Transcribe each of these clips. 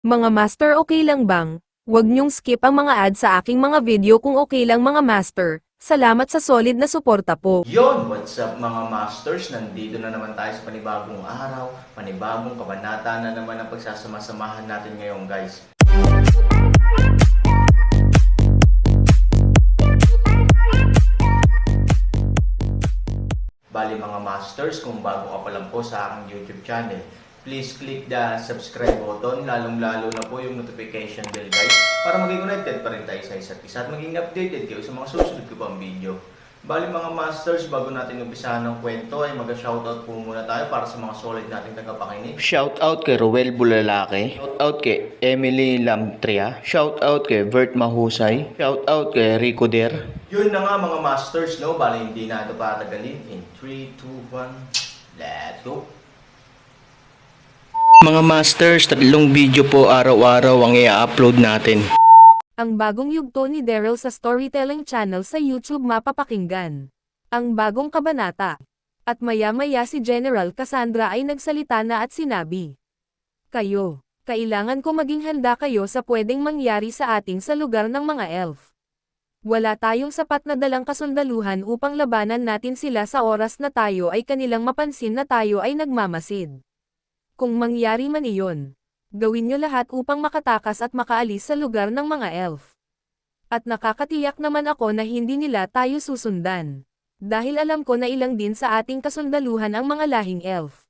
Mga master, okay lang bang? Huwag niyong skip ang mga ad sa aking mga video kung okay lang mga master. Salamat sa solid na suporta po. Yon, what's up mga masters? Nandito na naman tayo sa panibagong araw, panibagong kabanata na naman ang pagsasama-samahan natin ngayon guys. Bali mga masters, kung bago ka pa lang po sa aking YouTube channel, please click the subscribe button, lalong-lalo na po yung notification bell guys, para maging connected pa rin tayo sa isa't isa at maging updated kayo sa mga susunod ko pang video. Bali mga masters, bago natin umpisahan ng kwento ay mag-shoutout po muna tayo para sa mga solid nating tagapakinig. Shoutout kay Roel Bulalaki, shoutout kay Emily Lamtria, shoutout kay Vert Mahusay, shoutout kay Rico Der. Yun na nga mga masters, no? Bali hindi na ito patagalin. In 3, 2, 1, let's go! Mga masters, 3 video po araw-araw ang i-upload natin. Ang bagong yugto ni Daryl sa Storytelling Channel sa YouTube mapapakinggan. Ang bagong kabanata. At maya-maya si General Cassandra ay nagsalita na at sinabi, "Kayo, kailangan ko maging handa kayo sa pwedeng mangyari sa ating sa lugar ng mga elf. Wala tayong sapat na dalang kasundaluhan upang labanan natin sila sa oras na tayo ay kanilang mapansin na tayo ay nagmamasid. Kung mangyari man iyon, gawin niyo lahat upang makatakas at makaalis sa lugar ng mga elf. At nakakatiyak naman ako na hindi nila tayo susundan. Dahil alam ko na ilang din sa ating kasundaluhan ang mga lahing elf.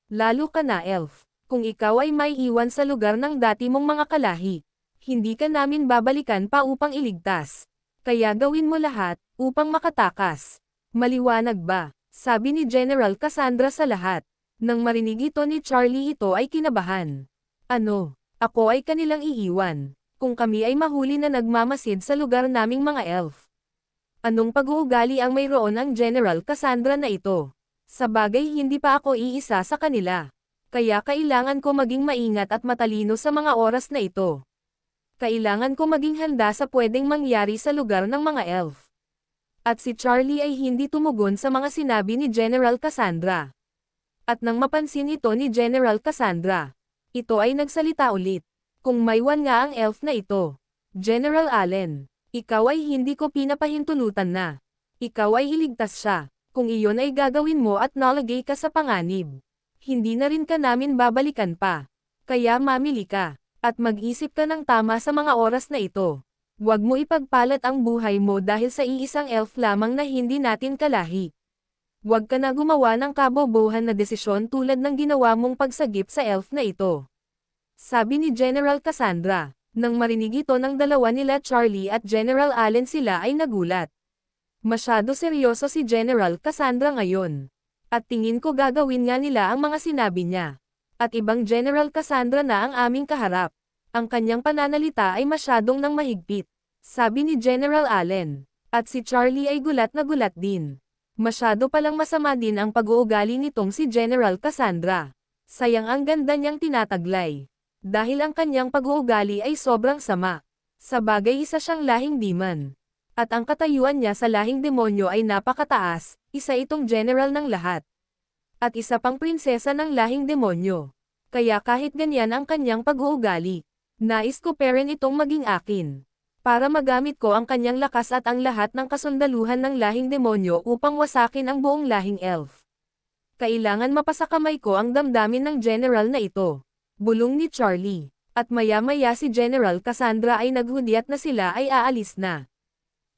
Lalo ka na elf, kung ikaw ay may iwan sa lugar ng dati mong mga kalahi, hindi ka namin babalikan pa upang iligtas. Kaya gawin mo lahat, upang makatakas. Maliwanag ba?" Sabi ni General Cassandra sa lahat. Nang marinig ito ni Charlie, ito ay kinabahan. "Ano? Ako ay kanilang iiwan, kung kami ay mahuli na nagmamasid sa lugar naming mga elf. Anong pag-uugali ang mayroon ang General Cassandra na ito? Sabagay hindi pa ako iisa sa kanila. Kaya kailangan ko maging maingat at matalino sa mga oras na ito. Kailangan ko maging handa sa pwedeng mangyari sa lugar ng mga elf." At si Charlie ay hindi tumugon sa mga sinabi ni General Cassandra. At nang mapansin ito ni General Cassandra, ito ay nagsalita ulit. "Kung maywan nga ang elf na ito, General Allen, ikaw ay hindi ko pinapahintulutan na. Ikaw ay iligtas siya. Kung iyon ay gagawin mo at nalagay ka sa panganib, hindi na rin ka namin babalikan pa. Kaya mamili ka, at mag-isip ka ng tama sa mga oras na ito. Huwag mo ipagpalat ang buhay mo dahil sa iisang elf lamang na hindi natin kalahi. Huwag ka na gumawa ng kabobohan na desisyon tulad ng ginawa mong pagsagip sa elf na ito." Sabi ni General Cassandra. Nang marinig ito ng dalawa nila Charlie at General Allen, sila ay nagulat. Masyado seryoso si General Cassandra ngayon. At tingin ko gagawin nga nila ang mga sinabi niya. At ibang General Cassandra na ang aming kaharap. Ang kanyang pananalita ay masyadong nang mahigpit. Sabi ni General Allen. At si Charlie ay gulat na gulat din. Masyado palang masama din ang pag-uugali nitong si General Cassandra. Sayang ang ganda niyang tinataglay. Dahil ang kanyang pag-uugali ay sobrang sama. Sabagay isa siyang lahing demon. At ang katayuan niya sa lahing demonyo ay napakataas, isa itong general ng lahat. At isa pang prinsesa ng lahing demonyo. Kaya kahit ganyan ang kanyang pag-uugali, nais ko pa rin itong maging akin. Para magamit ko ang kanyang lakas at ang lahat ng kasundaluhan ng lahing demonyo upang wasakin ang buong lahing elf. Kailangan mapasakamay ko ang damdamin ng general na ito. Bulong ni Charlie. At maya-maya si General Cassandra ay naghudyat na sila ay aalis na.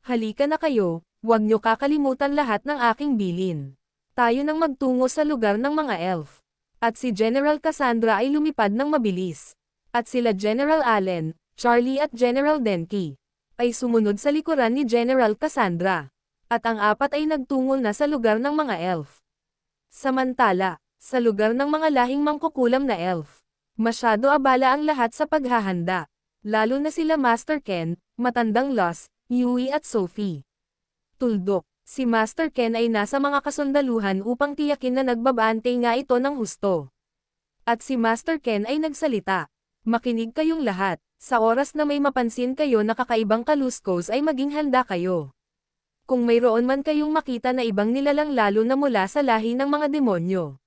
"Halika na kayo, huwag niyo kakalimutan lahat ng aking bilin. Tayo nang magtungo sa lugar ng mga elf." At si General Cassandra ay lumipad ng mabilis. At sila General Allen, Charlie at General Denki ay sumunod sa likuran ni General Cassandra. At ang apat ay nagtungo na sa lugar ng mga elf. Samantala, sa lugar ng mga lahing mangkukulam na elf, masyado abala ang lahat sa paghahanda. Lalo na sila Master Ken, matandang Luz, Yui at Sophie. Tuldok, si Master Ken ay nasa mga kasundaluhan upang tiyakin na nagbabante nga ito ng husto. At si Master Ken ay nagsalita. "Makinig kayong lahat, sa oras na may mapansin kayo na kakaibang kaluskos ay maging handa kayo. Kung mayroon man kayong makita na ibang nilalang lalo na mula sa lahi ng mga demonyo,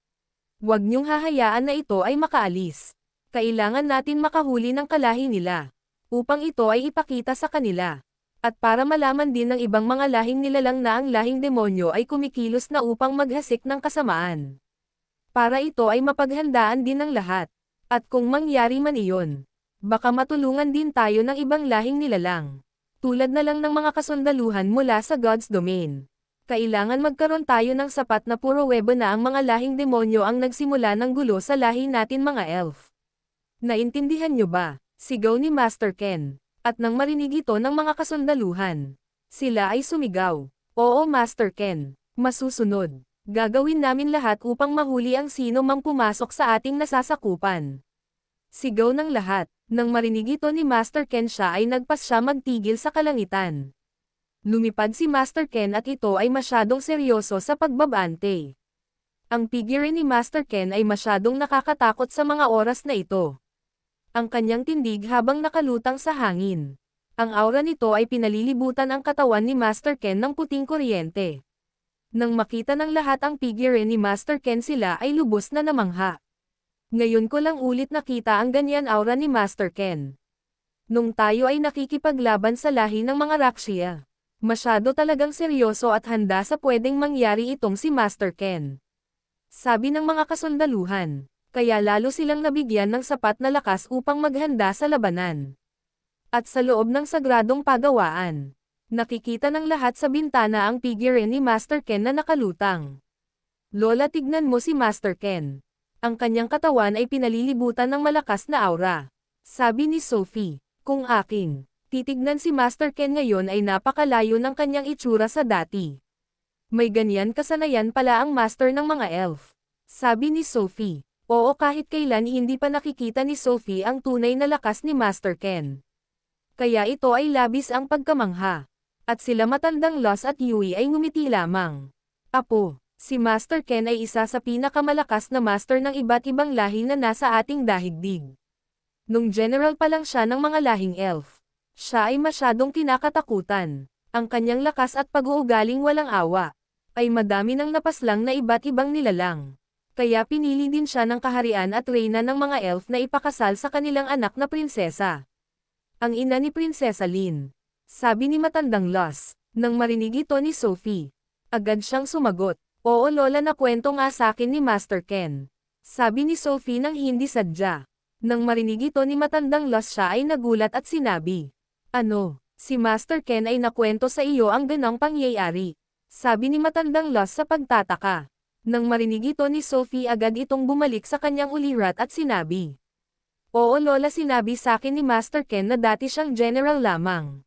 huwag niyong hahayaan na ito ay makaalis. Kailangan natin makahuli ng kalahi nila. Upang ito ay ipakita sa kanila. At para malaman din ng ibang mga lahing nilalang na ang lahing demonyo ay kumikilos na upang maghasik ng kasamaan. Para ito ay mapaghandaan din ng lahat. At kung mangyari man iyon, baka matulungan din tayo ng ibang lahing nilalang. Tulad na lang ng mga kasundaluhan mula sa God's domain. Kailangan magkaroon tayo ng sapat na pruweba na ang mga lahing demonyo ang nagsimula ng gulo sa lahi natin mga elf. Naintindihan nyo ba? Sigaw ni Master Ken. At nang marinig ito ng mga kasundaluhan, sila ay sumigaw. Oo Master Ken, masusunod. Gagawin namin lahat upang mahuli ang sino mang pumasok sa ating nasasakupan. Sigaw ng lahat. Nang marinig ito ni Master Ken siya ay nagpasya magtigil sa kalangitan. Lumipad si Master Ken at ito ay masyadong seryoso sa pagbabante. Ang figure ni Master Ken ay masyadong nakakatakot sa mga oras na ito. Ang kanyang tindig habang nakalutang sa hangin. Ang aura nito ay pinalilibutan ang katawan ni Master Ken ng puting kuryente. Nang makita ng lahat ang figure ni Master Ken sila ay lubos na namangha. Ngayon ko lang ulit nakita ang ganyan aura ni Master Ken. Nung tayo ay nakikipaglaban sa lahi ng mga Rakshia. Masyado talagang seryoso at handa sa pwedeng mangyari itong si Master Ken. Sabi ng mga kasundaluhan. Kaya lalo silang nabigyan ng sapat na lakas upang maghanda sa labanan. At sa loob ng sagradong pagawaan, nakikita ng lahat sa bintana ang figure ni Master Ken na nakalutang. Lola, tignan mo si Master Ken. Ang kanyang katawan ay pinalilibutan ng malakas na aura. Sabi ni Sophie, kung aking titignan si Master Ken ngayon ay napakalayo ng kanyang itsura sa dati. May ganyan kasanayan pala ang master ng mga elf. Sabi ni Sophie. Oo, kahit kailan hindi pa nakikita ni Sophie ang tunay na lakas ni Master Ken. Kaya ito ay labis ang pagkamangha. At sila matandang Loss at Yui ay ngumiti lamang. Apo, si Master Ken ay isa sa pinakamalakas na master ng iba't ibang lahi na nasa ating daigdig. Nung general pa lang siya ng mga lahing elf, siya ay masyadong kinakatakutan. Ang kanyang lakas at pag-uugaling walang awa, ay madami ng napaslang na iba't ibang nilalang. Kaya pinili din siya ng kaharian at reyna ng mga elf na ipakasal sa kanilang anak na prinsesa. Ang ina ni Prinsesa Lin. Sabi ni matandang Loss. Nang marinig ito ni Sophie, agad siyang sumagot. Oo lola, na kwento nga sa akin ni Master Ken. Sabi ni Sophie nang hindi sadya. Nang marinig ito ni matandang Loss siya ay nagulat at sinabi. Ano, si Master Ken ay nakwento sa iyo ang ganong pangyayari. Sabi ni matandang Loss sa pagtataka. Nang marinig ito ni Sophie agad itong bumalik sa kanyang ulirat at sinabi. Oo lola, sinabi sa akin ni Master Ken na dati siyang general lamang.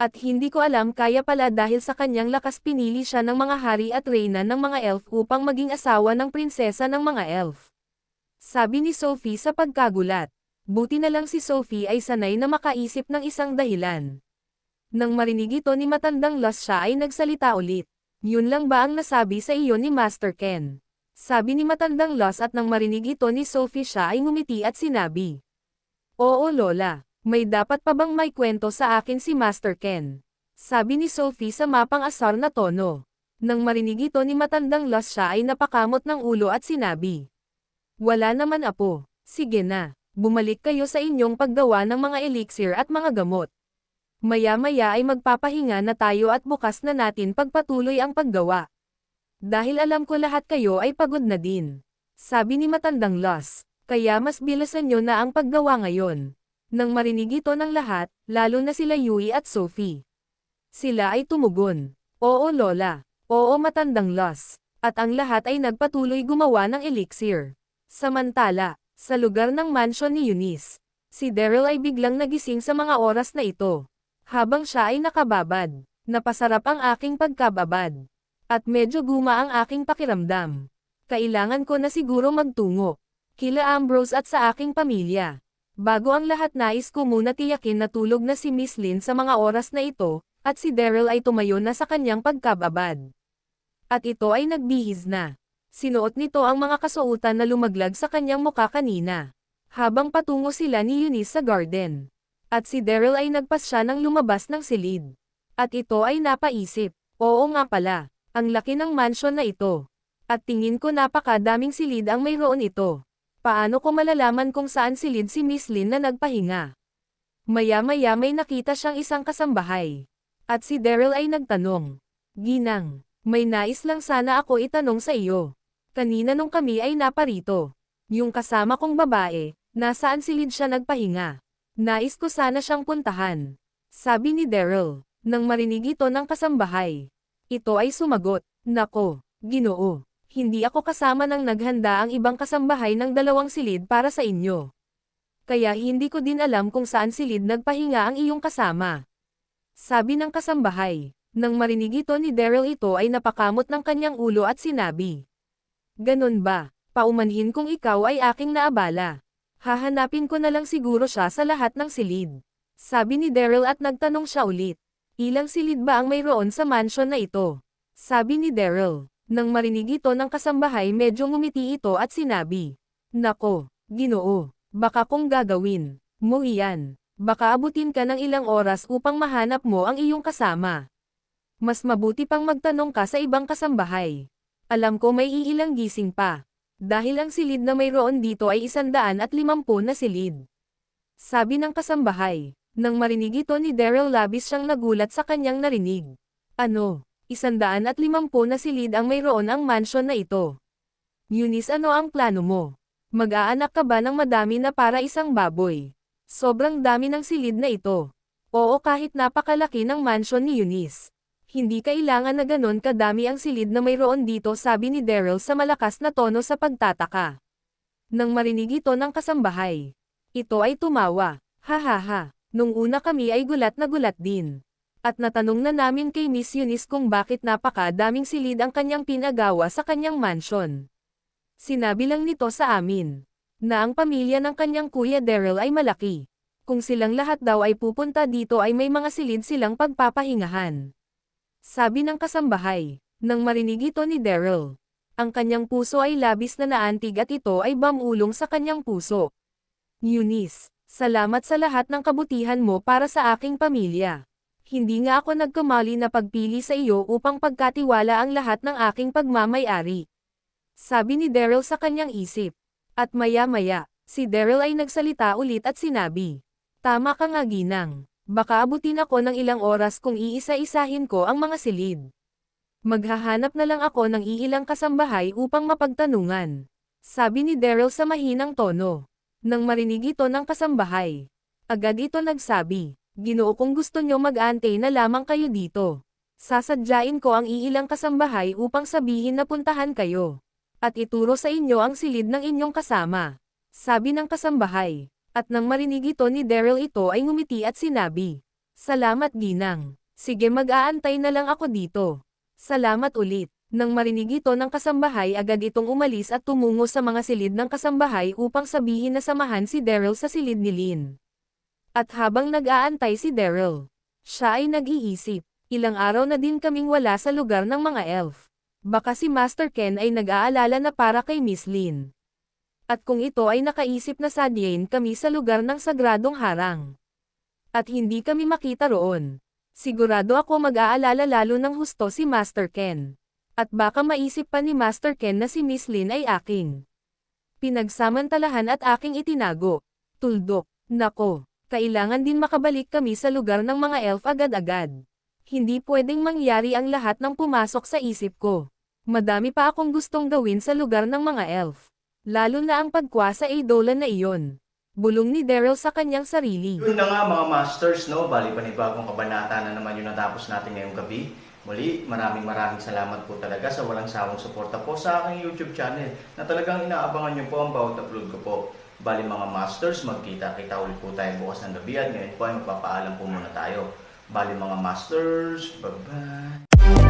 At hindi ko alam, kaya pala dahil sa kanyang lakas pinili siya ng mga hari at reyna ng mga elf upang maging asawa ng prinsesa ng mga elf. Sabi ni Sophie sa pagkagulat. Buti na lang si Sophie ay sanay na makaisip ng isang dahilan. Nang marinig ito ni matandang Loss siya ay nagsalita ulit. Yun lang ba ang nasabi sa iyo ni Master Ken? Sabi ni matandang Loss at nang marinig ito ni Sophie siya ay ngumiti at sinabi. Oo lola, may dapat pa bang may kwento sa akin si Master Ken? Sabi ni Sophie sa mapang-asar na tono. Nang marinig ito ni matandang Loss siya ay napakamot ng ulo at sinabi. Wala naman apo, sige na, bumalik kayo sa inyong paggawa ng mga elixir at mga gamot. Maya-maya ay magpapahinga na tayo at bukas na natin pagpatuloy ang paggawa. Dahil alam ko lahat kayo ay pagod na din. Sabi ni matandang Loss, kaya mas bilisan nyo na ang paggawa ngayon. Nang marinig ito ng lahat, lalo na sila Yui at Sophie. Sila ay tumugon. Oo lola, oo matandang Loss. At ang lahat ay nagpatuloy gumawa ng elixir. Samantala, sa lugar ng mansion ni Eunice, si Daryl ay biglang nagising sa mga oras na ito. Habang siya ay nakababad, napasarap ang aking pagkababad. At medyo guma ang aking pakiramdam. Kailangan ko na siguro magtungo kila Ambrose at sa aking pamilya. Bago ang lahat, nais ko muna tiyakin na tulog na si Miss Lin sa mga oras na ito, at si Daryl ay tumayo na sa kanyang pagkababad. At ito ay nagbihis na. Sinuot nito ang mga kasuotan na lumaglag sa kanyang muka kanina. Habang patungo sila ni Eunice sa garden. At si Daryl ay nagpasya ng lumabas ng silid. At ito ay napaisip, oo nga pala, ang laki ng mansion na ito. At tingin ko napakadaming silid ang mayroon ito. Paano ko malalaman kung saan silid si Miss Lin na nagpahinga? Maya-maya may nakita siyang isang kasambahay. At si Daryl ay nagtanong, Ginang, may nais lang sana ako itanong sa iyo. Kanina nung kami ay naparito. Yung kasama kong babae, nasaan silid siya nagpahinga? Nais ko sana siyang puntahan. Sabi ni Daryl, nang marinig ito ng kasambahay. Ito ay sumagot, Nako, Ginoo, hindi ako kasama nang naghanda ang ibang kasambahay ng 2 silid para sa inyo. Kaya hindi ko din alam kung saan silid nagpahinga ang iyong kasama. Sabi ng kasambahay. Nang marinig ito ni Daryl ito ay napakamot ng kanyang ulo at sinabi. Ganon ba? Paumanhin kung ikaw ay aking naabala. Hahanapin ko na lang siguro siya sa lahat ng silid. Sabi ni Daryl at nagtanong siya ulit. Ilang silid ba ang mayroon sa mansion na ito? Sabi ni Daryl. Nang marinig ito ng kasambahay medyo ngumiti ito at sinabi. Nako, Ginoo, baka kung gagawin mo iyan, baka abutin ka ng ilang oras upang mahanap mo ang iyong kasama. Mas mabuti pang magtanong ka sa ibang kasambahay. Alam ko may iilang gising pa. Dahil ang silid na mayroon dito ay 150 na silid. Sabi ng kasambahay. Nang marinig ito ni Daryl labis siyang nagulat sa kanyang narinig. Ano? 150 na silid ang mayroon ang mansion na ito. Eunice, ano ang plano mo? Mag-aanak ka ba ng madami na para isang baboy? Sobrang dami ng silid na ito. Oo, kahit napakalaki ng mansion ni Eunice. Hindi kailangan na ganon kadami ang silid na mayroon dito, sabi ni Daryl sa malakas na tono sa pagtataka. Nang marinig ito ng kasambahay. Ito ay tumawa. Ha. Nung una kami ay gulat na gulat din. At natanong na namin kay Miss Eunice kung bakit napakadaming silid ang kanyang pinagawa sa kanyang mansion. Sinabi lang nito sa amin na ang pamilya ng kanyang kuya Daryl ay malaki. Kung silang lahat daw ay pupunta dito ay may mga silid silang pagpapahingahan. Sabi ng kasambahay. Nang marinig ito ni Daryl. Ang kanyang puso ay labis na naantig at ito ay bamulong sa kanyang puso. Eunice, salamat sa lahat ng kabutihan mo para sa aking pamilya. Hindi nga ako nagkamali na pagpili sa iyo upang pagkatiwala ang lahat ng aking pagmamay-ari. Sabi ni Daryl sa kanyang isip. At maya-maya, si Daryl ay nagsalita ulit at sinabi. Tama ka nga, Ginang. Baka abutin ako ng ilang oras kung iisa-isahin ko ang mga silid. Maghahanap na lang ako ng iilang kasambahay upang mapagtanungan. Sabi ni Daryl sa mahinang tono. Nang marinig ito ng kasambahay. Agad ito nagsabi. Ginoo, kung gusto nyo mag-antay na lamang kayo dito. Sasadyain ko ang iilang kasambahay upang sabihin na puntahan kayo. At ituro sa inyo ang silid ng inyong kasama. Sabi ng kasambahay. At nang marinig ito ni Daryl ito ay ngumiti at sinabi. Salamat, Ginang. Sige, mag-aantay na lang ako dito. Salamat ulit. Nang marinig ito ng kasambahay agad itong umalis at tumungo sa mga silid ng kasambahay upang sabihin na samahan si Daryl sa silid ni Lin. At habang nag-aantay si Daryl, siya ay nag-iisip. Ilang araw na din kaming wala sa lugar ng mga elf. Baka si Master Ken ay nag-aalala na para kay Miss Lin. At kung ito ay nakaisip na sadyain kami sa lugar ng sagradong harang. At hindi kami makita roon. Sigurado ako mag-aalala lalo ng husto si Master Ken. At baka maisip pa ni Master Ken na si Miss Lin ay aking pinagsamantalahan at aking itinago. Tuldok, nako, kailangan din makabalik kami sa lugar ng mga elf agad-agad. Hindi pwedeng mangyari ang lahat ng pumasok sa isip ko. Madami pa akong gustong gawin sa lugar ng mga elf. Lalo na ang pagkwa sa idola na iyon. Bulong ni Daryl sa kanyang sarili. Yun na nga mga masters, no? Bali panibagong kabanata na naman yung natapos natin ngayong gabi. Muli, maraming salamat po talaga sa walang sawang suporta po sa aking YouTube channel na talagang inaabangan nyo po ang bawat upload ko po. Bali mga masters, magkita-kita ulit po tayo bukas ng gabi at ngayon po ay magpapaalam po muna tayo. Bali mga masters, bye-bye!